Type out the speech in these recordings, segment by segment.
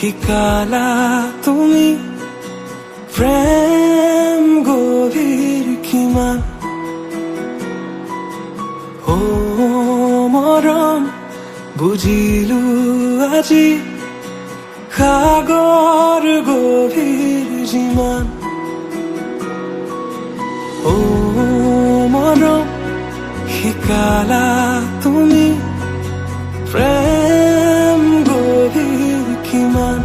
শিকালা তুমি প্ৰেম গভীৰ কিমান অ মৰম বুজিলো আজি সাগৰ গভীৰ যিমান অ মৰম শিকালা তুমি প্ৰেম গভীৰ কিমান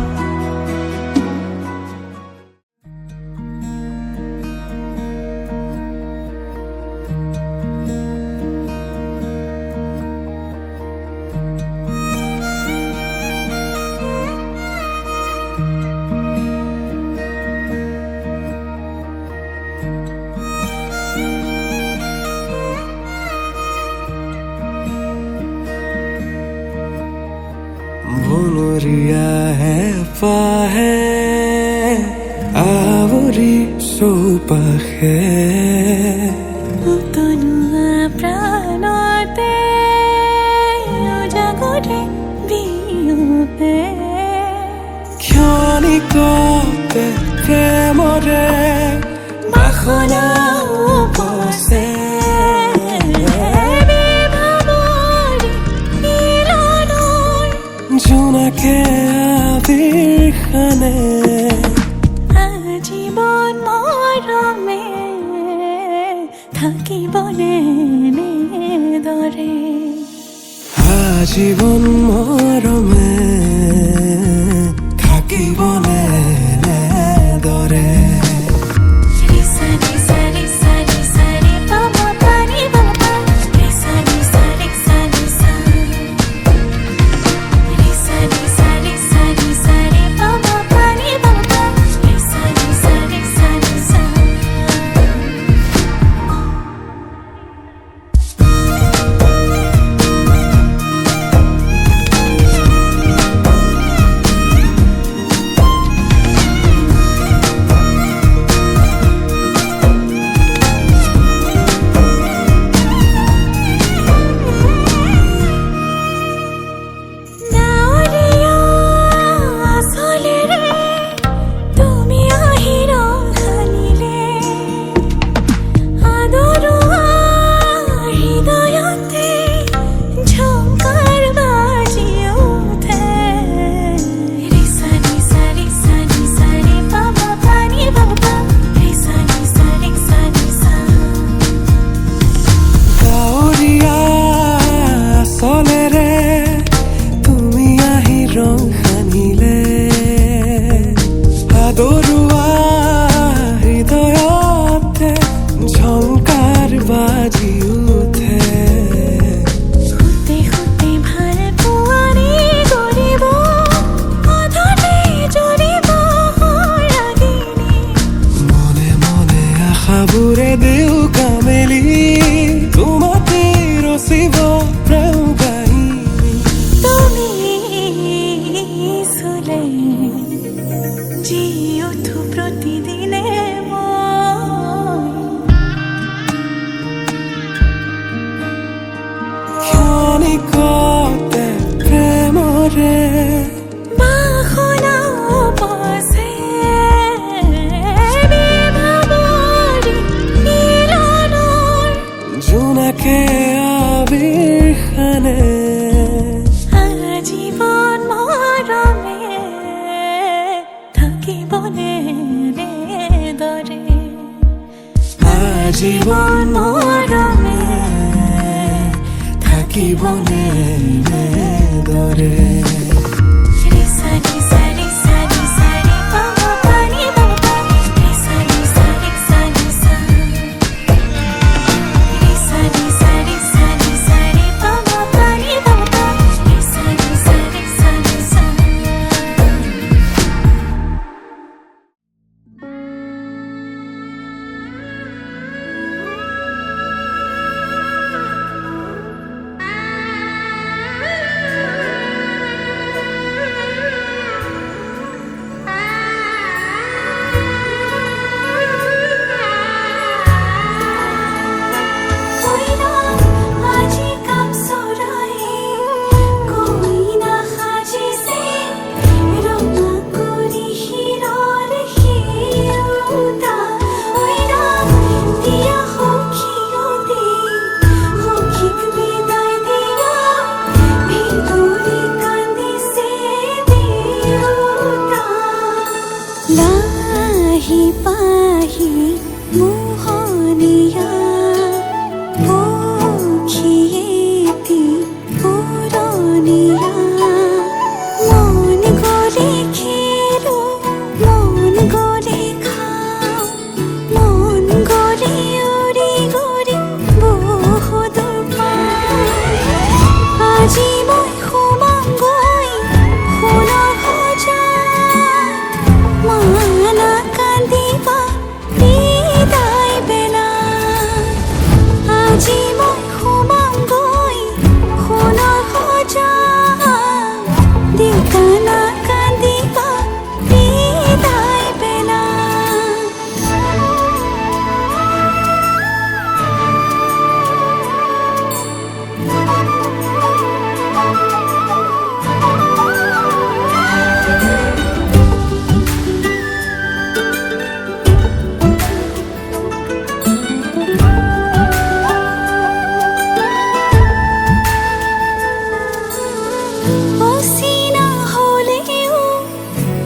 বনৰীয়া হেঁপাহে আৱৰি চৌপাশে তনুৱা প্ৰাণতে জাগৰে বিয়পে ক্ষণিকতে প্ৰেমৰে বাসনা উপচে জোনাকে আবিৰ খানে আজীৱন মৰমে থাকিবনে দৰে আজীৱন মৰমে থাকিবনে দৰে আশাবোৰে দেও কামেলি তোমাতে ৰচিব প্ৰেম কাহিনী তুমি চুলে জি উঠো প্ৰতিদিনে ক্ষণিকতে প্ৰেমৰে জোনাকে আবিৰ খানে আজীৱন মৰমে থাকিবনে দৰে আজীৱন মৰমে থাকিবনে দৰে পাহি মোহনীয়া পক্ষীয়েতি পুৰণীয়া মন গ'লে খেলো মন গ'লে খাওঁ মন গ'লে উৰি গ'লে বহুদূৰ পাওঁ আজি মই সোমামগৈ সোণৰ সজাত মানা কান্দিবা বিদায় বেলাত আজি মই সোমামগৈ সোণৰ সজাত দেউতা নাকান্দিবা বিদায় বেলাত অচিনা হ'লেও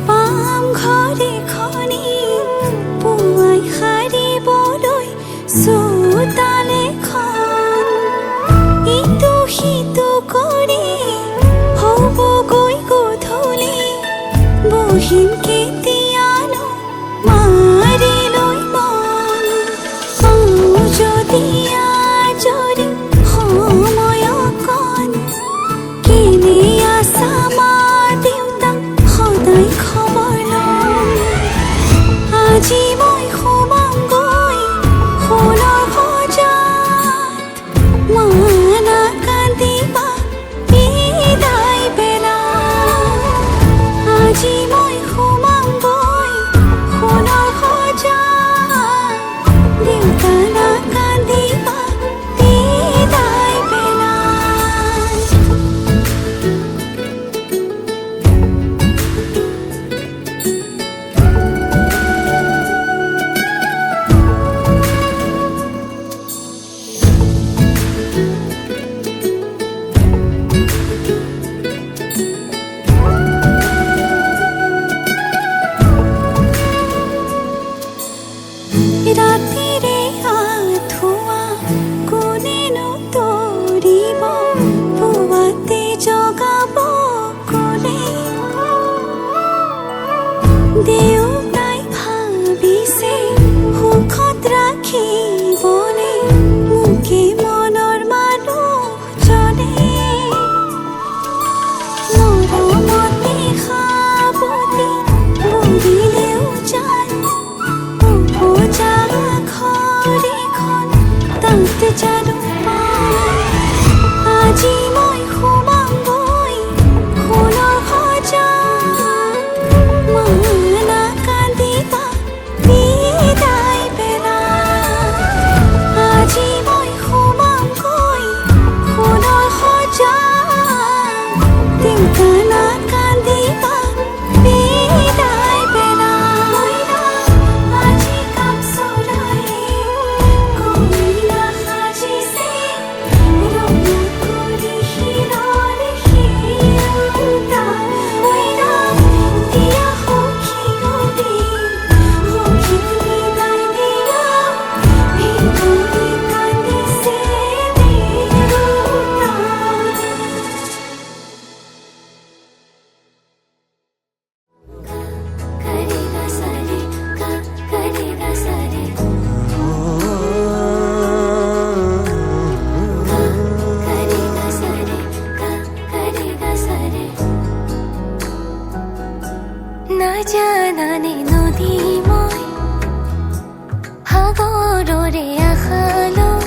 পাম ঘৰ এখনি পুৱাই সাৰিবলৈ চোতাল এখন ইটো সিটো কৰি হ'বগৈ গধূলি বহিম কেতিয়ানো মাৰি লৈ মন পাওঁ যদি আজৰি সময় অকণ কেনে আছা মা দেউতাক সদায় খবৰ ল'ম আজি মই সোমামগৈ সোণৰ সজাত মানা কান্দিবা বিদায় বেলাত আজি মই সোমামগৈ সোণৰ সজাত দেউতা নাকান্দিবা বিদায় বেলাত ৰাতিৰে আঁঠুৱা কোনেনো তৰিব পুৱাতে জগাব ক'লে দেউতাই ভাবিছে সুখত ৰাখিবনে মোকে মনৰ মানুহজনে মৰমতে সাৱটি বুলিলেও জান উপজা ঘৰ এখন তাত জানো পাওঁ আজি মই সোমামগৈ সোণৰ সজাত মানা কান্দিবা বিদায় বেলাত আজি মই সোমামগৈ সোণৰ সজাত দেউতা নাকান্দিবা বিদায় বেলাত আজি কাপ চৰাই কইনা সাজিছে ৰঙা কৰি শিৰৰ শিৰোতা দিয়া সখী গ'লি সখীক বিদায় দিয়া ভিতৰি কান্দিছে দেউতা करेगा सारे का करेगा सारे करेगा सारे का करेगा सारे না জানানে নদী মই সাগৰৰে আশালৈ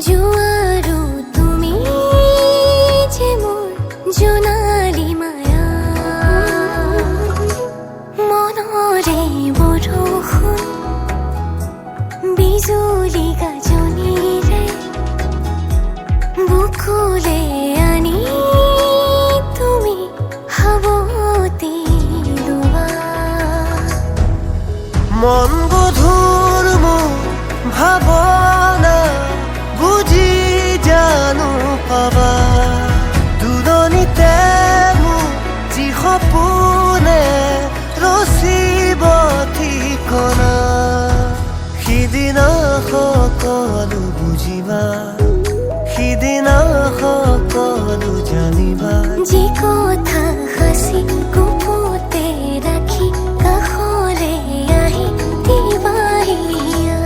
জোৱাৰো তুমি যে মোৰ জোনালী মায়া মনৰে বৰষুণ বিজুলী গাজনিৰে বুকুলে আনি তুমি সাৱটি লোৱা মন গধুৰ মোৰ ভাৱনা বুজি জানো পাবা দুৰণিতে মোক যি সপোনে ৰচিব থিয় সকলো বুজিবা সিদিনা সকলো জানিবা যি কথা সাঁচি গুপুতে ৰাখি কাষলে আহি দিবাহিয়া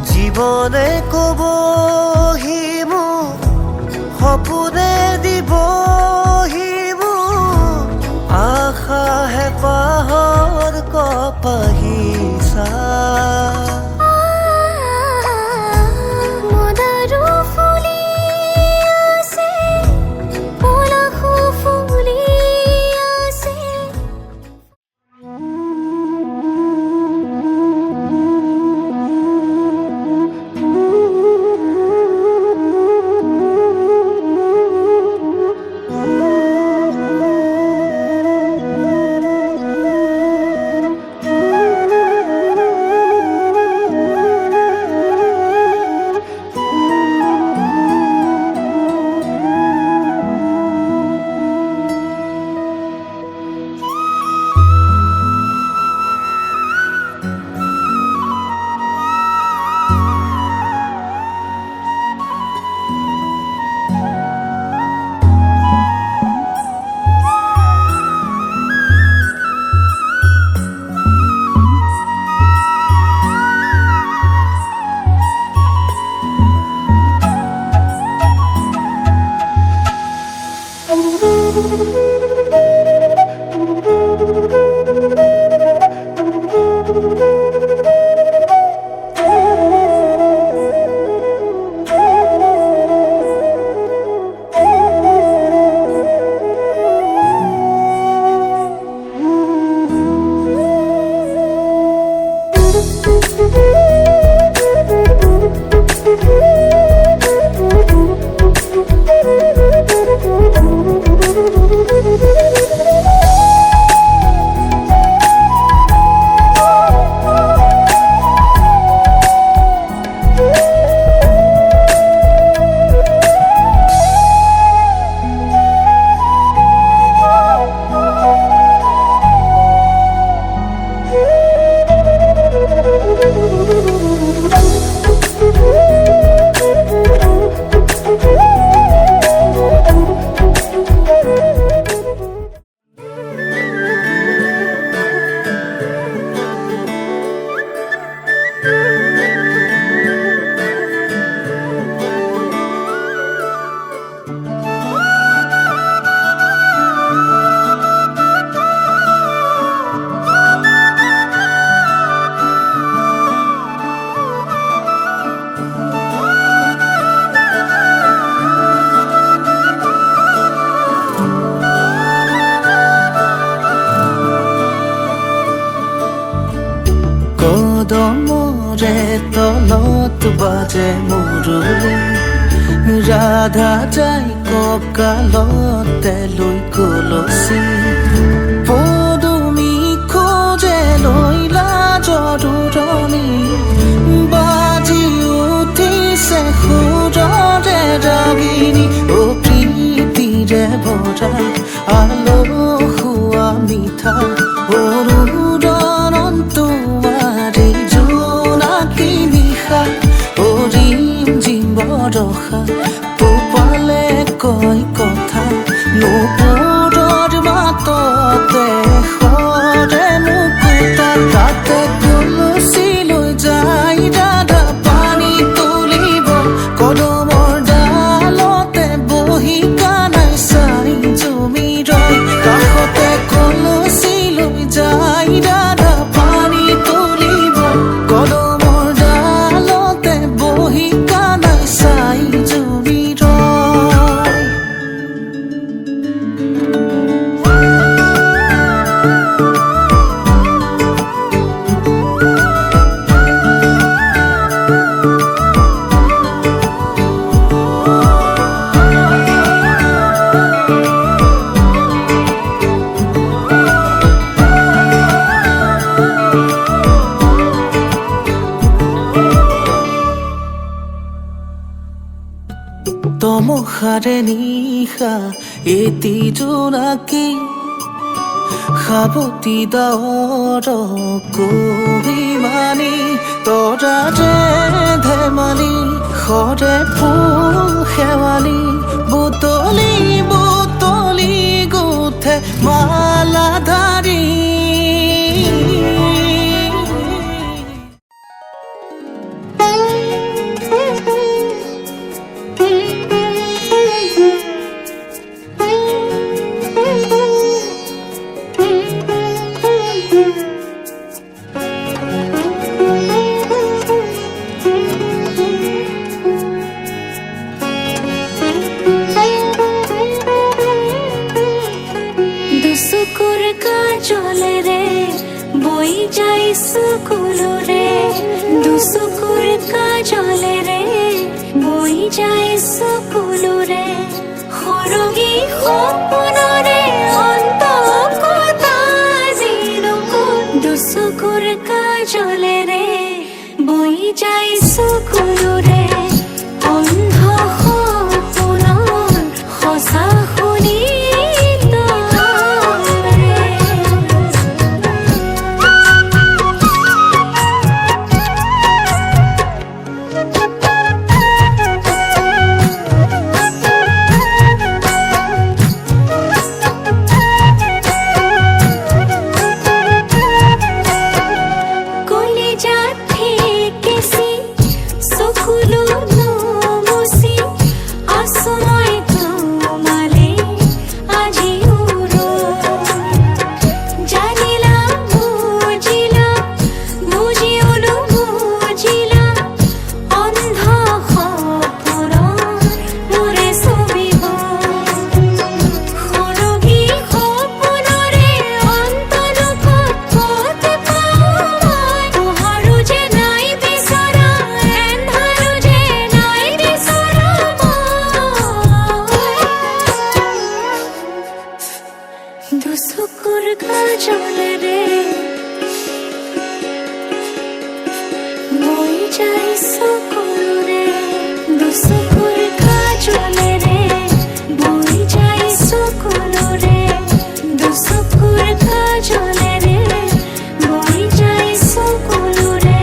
জীৱনে কবহি মোক সপোনে দিবহি মোক আশাহে পাহৰ কপাহিছা মদাৰো ফুলি আছে পলাশো ফুলি আছে কদমৰে তলত বাজে মুৰুলি ৰাধা যাই কঁকালতে লৈ কলচি পদুমি খোজে লৈলা জৰুৰণি বাজি উঠিছে সুৰৰে ৰাগিনী অ প্ৰীতিৰে ভৰা আলসুৱা মিঠা অৰুণন্তু ৰখা পোপালে কয় কথা নুপুৰৰ মাত হাৰে নিশা এটি জোনাকি সাবতি দাৱৰ কবিমানি তৰা যে ধেমালি সৰে ফুল শেৱালি বুটলি বুটলি গুঠে মালাধাৰী দুচকুৰ কাজলেৰে বৈ যায় চকুলোৰে দুচকুৰ কাজলেৰে বৈ যায় চকুলোৰে সৰগী সপোনৰে অন্ত কথা জিলকো দুচকুৰ কাজলেৰে বৈ যায় চকুলোৰে অন্ধ সপোনৰ সঁচা শুনি দুচকুৰ কাজলেৰে বৈ যায় চকুলোৰে দুচকুৰ কাজলেৰে বৈ যায় চকুলোৰে দুচকুৰ কাজলেৰে বৈ যায় চকুলোৰে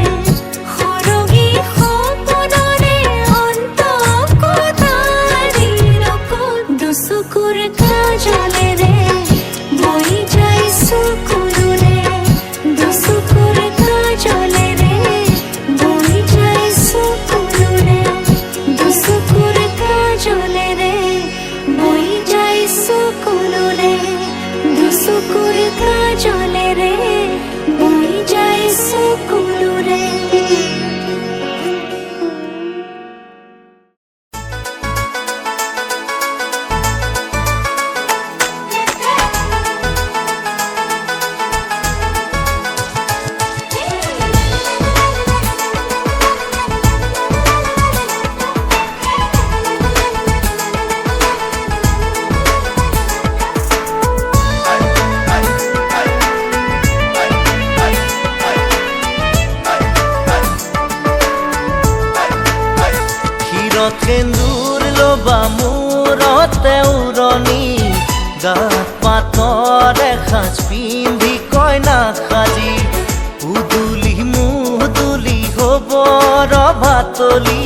সৰগী সপোনৰে অন্ত কথা দিলকো দুচকুৰ কাজলেৰে বৈ যায় চকুলোৰে দুচকুৰ কাজলেৰে বৈ যায় চকুলোৰে দুচকুৰ কাজলেৰে বৈ যায় চকুলোৰে দুচকুৰ কাজলেৰে বৈ যায় চকুলোৰে সেন্দুৰ লবা মূৰতে উৰণি গাত পাতৰে সাজ পিন্ধি কইনা সাজি উদুলি মুদুলি হব ৰভাতলি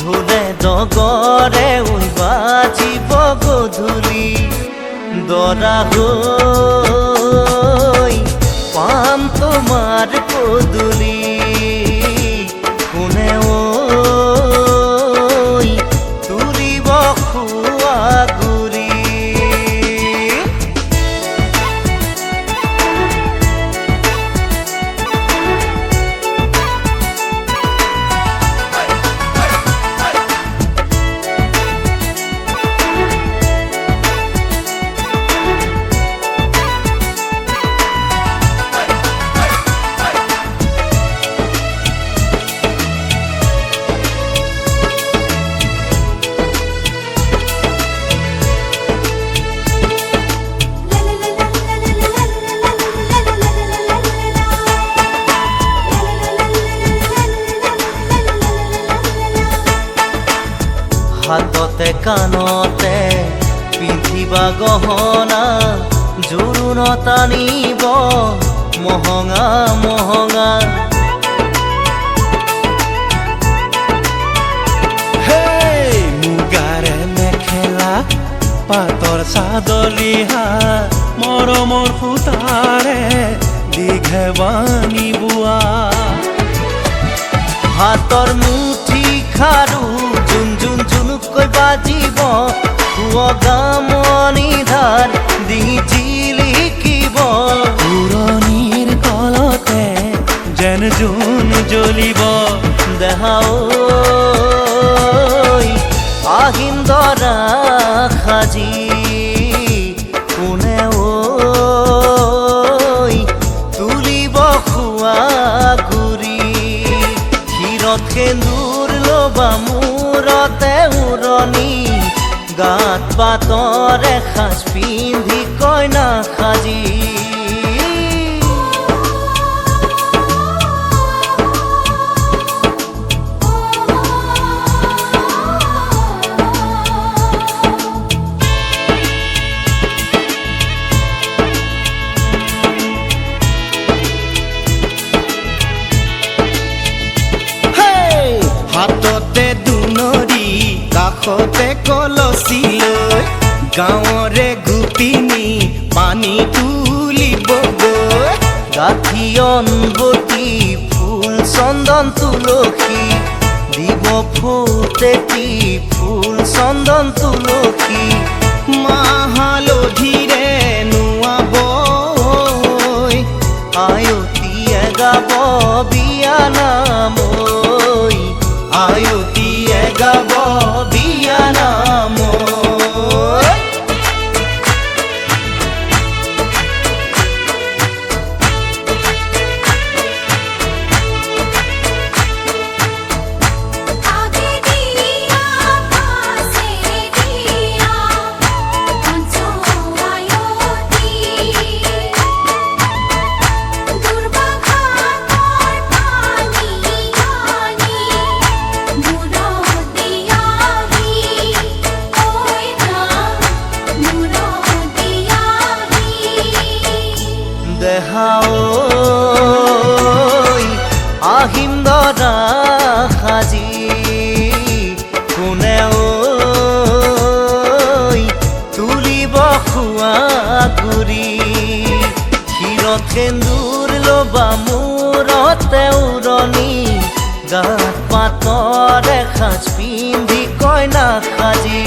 ঢোলে ডগৰে বাজিব গধূলি দৰা হৈ পাম তোমাৰ পদূলি কোনে কাণতে পিন্ধিবা গহনা জোৰোণত আনিব মহঙা মহঙা মুগাৰে মেখেলা পাতৰ চাদৰ ৰিহা মৰমৰ সূতাৰে দীঘেবানী বোৱা হাতৰ মুঠি খাৰু জুন জুন জুনুকৈ বাজিব গামনি ধাৰ ডিঙি জিলিকিব পুৰণিৰ কলতে যেন জোন জ্বলিব দেহা ঐ আহিন দৰা সাজি কোনে ঐ তুলিব খোৱা গুৰি ক্ষীৰত সেন্দুৰ ল'বা মূৰতে উৰণি গাত পাতৰ এসাজ পিন্ধি কইনা সাজি হাততে দুনৰি কাষতে কলচি লৈ গাঁৱৰে গোপিনী পানী তুলিবগৈ গাঠিয়ন বতি ফুল চন্দন তুলসী দিব ফুটেতি ফুল চন্দন তুলসী মাহালধিৰে নোৱাব আয়তীয়ে গাব বিয়া নাম আয়তীয়ে গাব বিয়া নাম আগে দিয়া পাছে দিয়া পঞ্চআয়তি দুর্বাঘাতর পানি আনি মুরদ দিয়াহি ওই না মুরদ দিয়াহি দেহা ঐ আহিম দৰা সাজি কোনে ঐ তুলিব খোৱা গুৰি ক্ষীৰত সেন্দুৰ ল'বা মূৰতে উৰণি গাত পাতৰ এসাজ পিন্ধি কইনা সাজি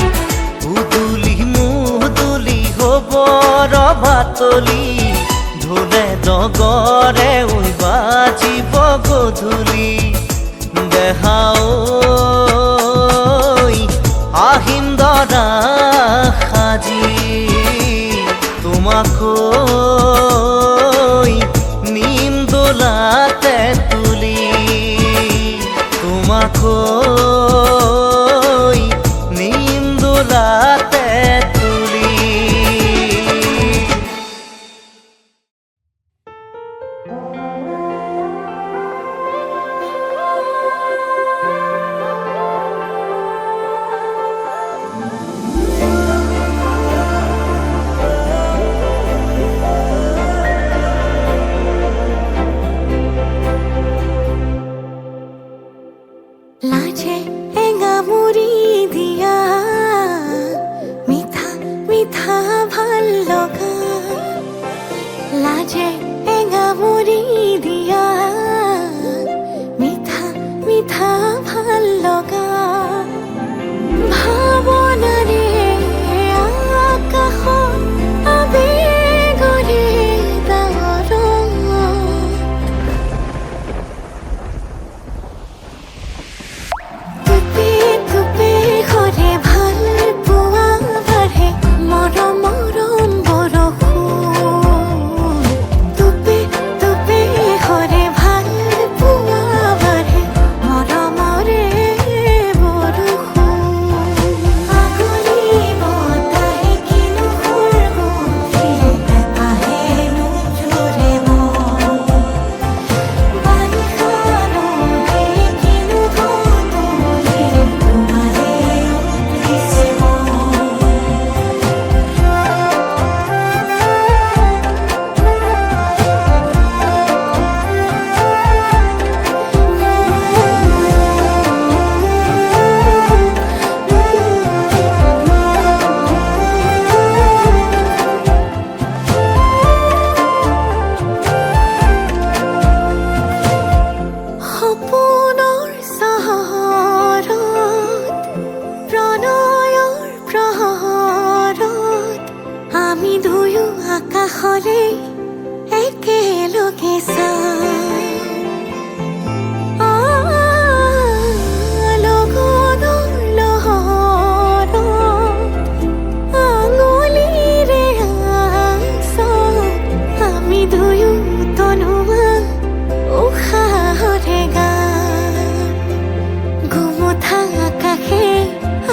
উদুলি মুদুলি হ'ব ৰভাতলি ঢোলে ডগৰে ঐ বাজিব গধূলি দেহা ঐ আহিম দৰা সাজি তোমাকৈ নিম দোলাতে তুলি তোমাকৈ নিম দোলাতে তুলি লাজে এঙামুৰি দিয়া মিঠা মিঠা ভাল লগা লাজে এঙামুৰি দিয়া মিঠা মিঠা ভাল লগা ভাৱনাৰে আকাশত আবেগৰে ডাৱৰত তুপে তুপে ঘৰে ভাল পোৱা বাঢ়ে মৰম মৰম বৰষুণ হলে একেলগে লগনৰ লহৰত আঙুলিৰে আমি দুয়ো তনুৱা উশাহৰে গান গোমঠা আকাশে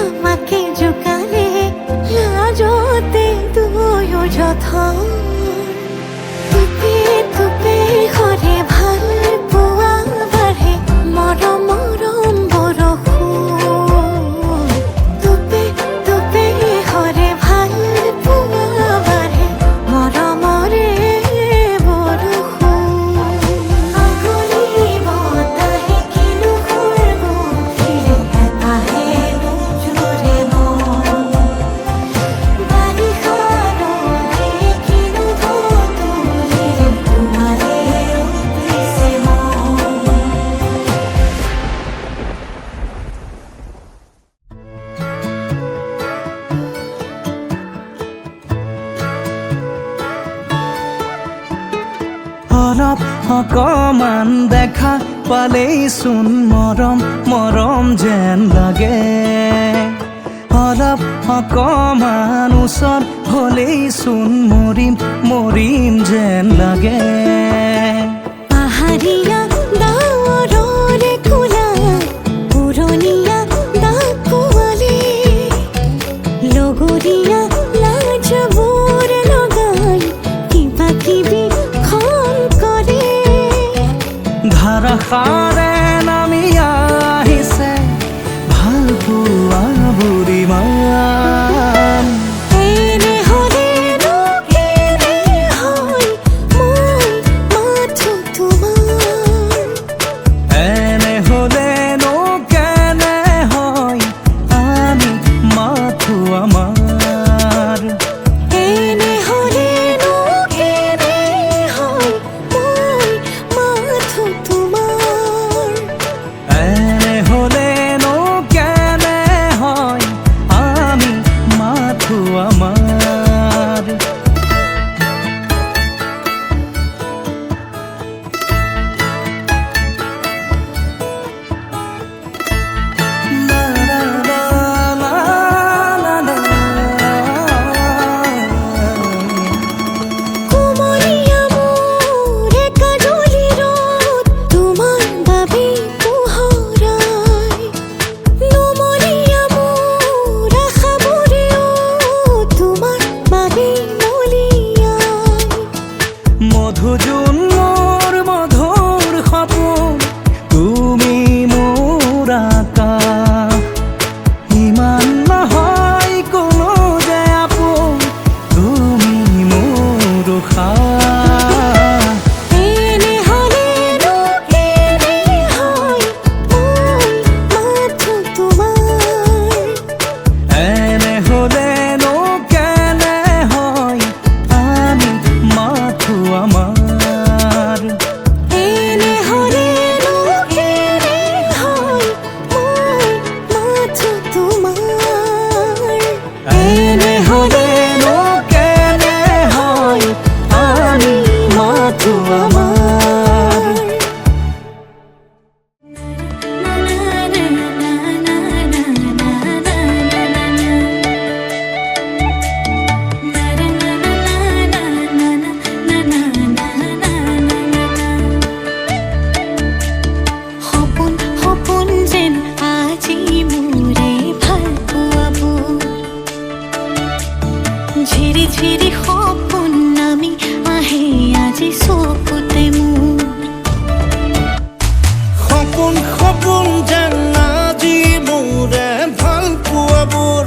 আমাকে জোকালে লাজতে দুয়ো যথৰ টুপে টুপে সৰে ভাল পোৱা বাঢ়ে মৰম মৰম বৰষুণ টুপে টুপে সৰে ভাল পোৱা বাঢ়ে মৰমৰে বৰষুণ আগুলি বতাহে কিনো কৰিব এটাহে জোৰে মন বাৰিষা ৰ'দে কিনো তুলিলে তোমাৰে উঠিছে মন অলপ অকমান দেখা পালেই চোন মৰম মৰম যেন লাগে অলপ অকমান ওচৰ হ'লেই চোন মৰিম মৰিম যেন লাগে পাহাৰীয়া ডাৱৰৰে কোলা পুৰণীয়া ডাকুৱালী লগৰীয়া লাজবোৰ লগাই কিবা কিবি খং কৰে ধাৰাসাৰে নামি আহিছে ভাল পোৱা বুঢ়ীমান এনে হ'লেনো কেনে হয় মই মাথো তোমাৰ এনে হ'লেনো কেনে হয় আমি মাথো আমাৰ এনে হ'লেনো কেনে হয় মই মাথো তোমাৰ এনে হ'লেনো কেনে হয় আমি মাথো আমাৰ লা লা লা লা লা কুমলীয়া মোৰ একাজলি ৰ'দ তোমাৰ বাবে পোহৰাই নুমলীয়া মোৰ আশাবোৰেও তোমাৰ বাবে মলিয়াই মধুজোন মোৰ মধুৰ সপোন তুমি মোৰ আকাশ ইমান নহয় কোনো যে আপোন তুমি মোৰ উশাহ এনে হ'লেনো কেনে হয় মই মাথো তোমাৰ এনে হ'লেনো কেনে হয় আমি মাথো আমাৰ এনে হ'লেনো কেনে হয় মই মাথো তোমাৰ এনে হ'লেনো কেনে হয় আমি মাথো আমাৰ সপোন সপোন যেন আজি মোৰে ভাল পোৱাবোৰ ঝিৰি ঝিৰি সপোন নামি আহে আজি চকুতে মোৰ সপোন সপোন যেন আজি মোৰে ভাল পোৱাবোৰ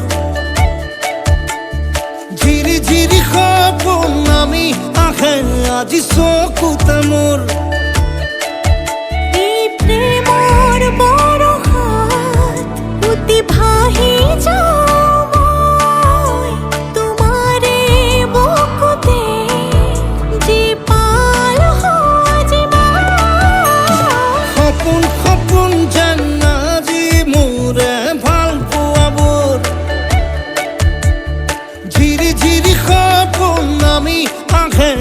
ঝিৰি ঝিৰি সপোন আমি আহে আজি চকুতে মোৰ এই প্ৰেমৰ বৰষাত উটি ভাহি যাওঁ মই তোমাৰে বুকুতে যি পাল সজীৱা সপোন সপোন যেন আজি মোৰে ভাল পোৱাবোৰ ঝিৰি ঝিৰি সপোন আমি আহে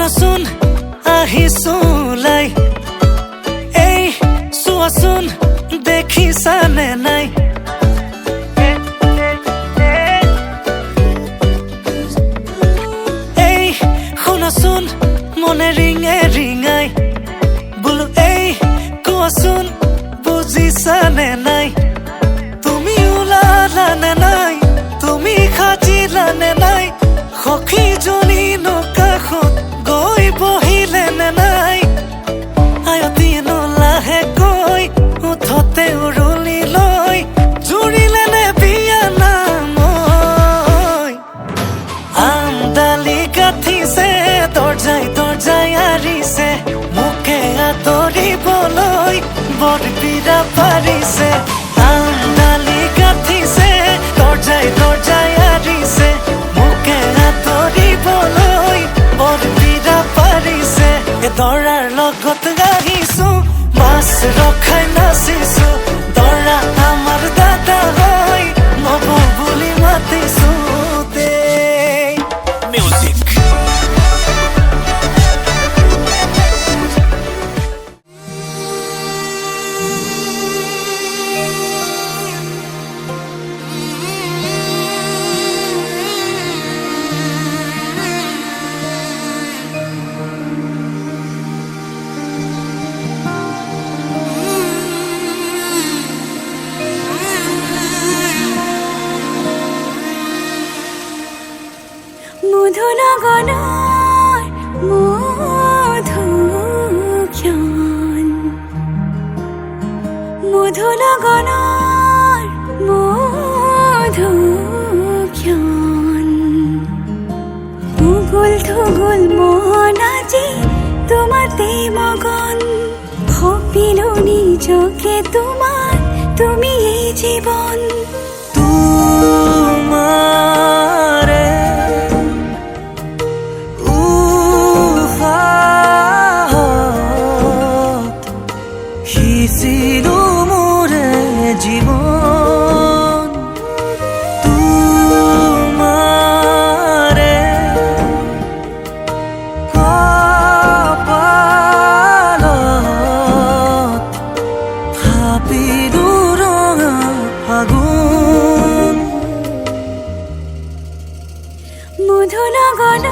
শুনাচোন আহিছো লাই এই চোৱাচোন দেখিছানে নাই এই শুনাচোন মনে ৰিঙে ৰিঙাই বোলো এই কোৱাচোন বুজিছানে নাই তুমি ওলালানে নাই তুমি খাজিলানে নাই সখীজনী নকাষত গৈ বহিলেনে নাই আয়তীনো লাহেকৈ উঠতে উৰুলি লৈ জুৰিলেনে বিয়া নামৈ আমডালি গাঠিছে দৰ্জাই দৰ্জাই আৰিছে মোকে আদৰিবলৈ বৰবিৰা পাৰিছে আমডালি গাঠিছে দৰ্জাই দৰ্জাই আৰিছে মোকে আদৰিবলৈ বৰবিৰা পাৰিছে এ দৰাৰ লগত আহিছো মাছ ৰখাই নাচিছো দৰা আমাৰ দাদা হয় নব বুলি মাতিছো দেই মিউজিক মধুনগনৰ মধুক্ষণ মধুনগনৰ মধুক্ষণ উগুল থুগুল মন আজি তোমাতে মগন সপিলো নিজকে তোমাৰ তুমি এই জীৱন তোমাৰে সিঁচিলো মোৰে জীৱন তোমাৰে কপালত থাপিলো ৰঙা ফাগুন মধুনগৰৰ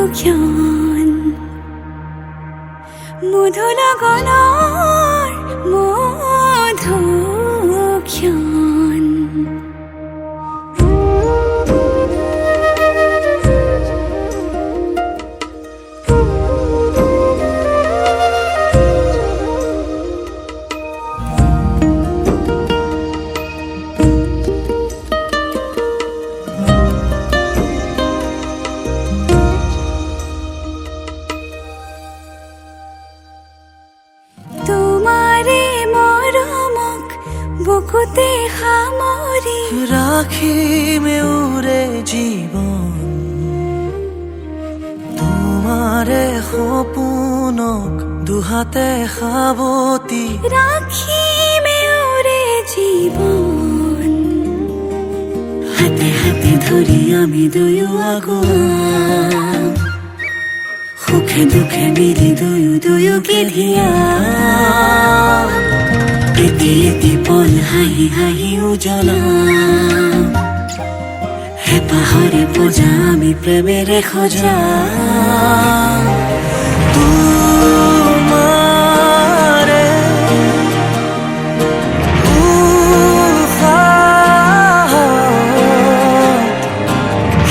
মধুক্ষণ মধুনগৰৰ মধুক্ষণ বুকুতে সামৰি ৰাখিমে উৰে জীৱন তোমাৰে সপোনক দুহাতে সাৱতি ৰাখিমে উৰে জীৱন হাতে হাতে ধৰি আমি দুয়ো আগুৱা সুখে দুখে মিলি দুয়ো দুয়োকে ধিয়া এটি এটি পল হাঁহি হাঁহি উজ্বলা হেঁপাহৰে পূজা আমি প্ৰেমেৰে সজা তোমাৰে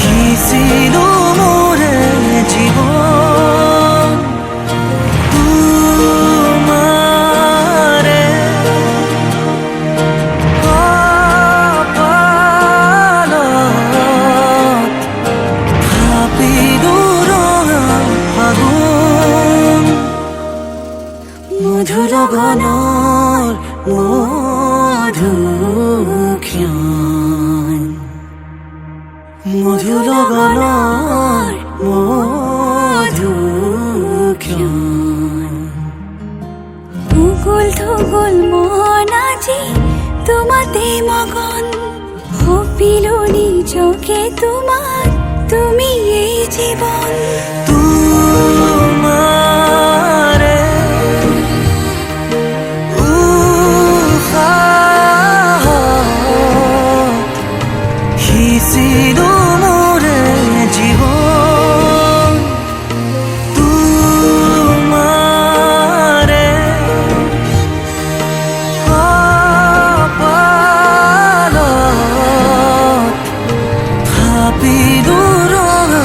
সিঁচিলো মোৰে জীৱন তোমাৰে কপালত থাপিলো ৰঙা ফাগুন মধুৰ গণৰ মধুক্ষণ মধুৰ গণৰ মধুক্ষণ উগুল থুগুল মন আজি তোমাতে মগন সপিলো নিজকে তোমাৰ তুমি এই জীবন তোমাৰে সিঁচিলো মোৰে জীৱন তোমাৰে কপালত থাপিলো ৰঙা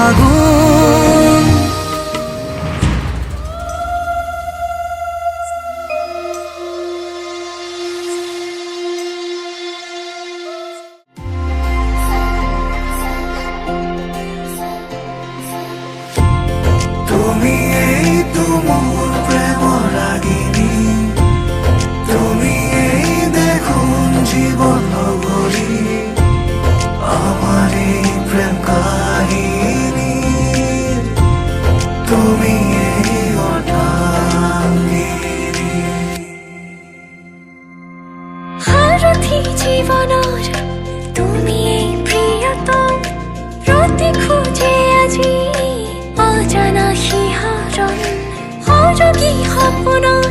আগুন তুমি এই মোৰ প্ৰেমৰ ৰাগিনী তুমি এই দেখোন জীৱন নগৰী আমাৰ এই প্ৰেম কাহিনী তুমি এই অৰ্ধাংগিনী সাৰথি জীৱনৰ তুমি এই প্ৰিয়তম ৰাতি খোজে আজি অজানা শিহৰণ সৰগী সপোনৰ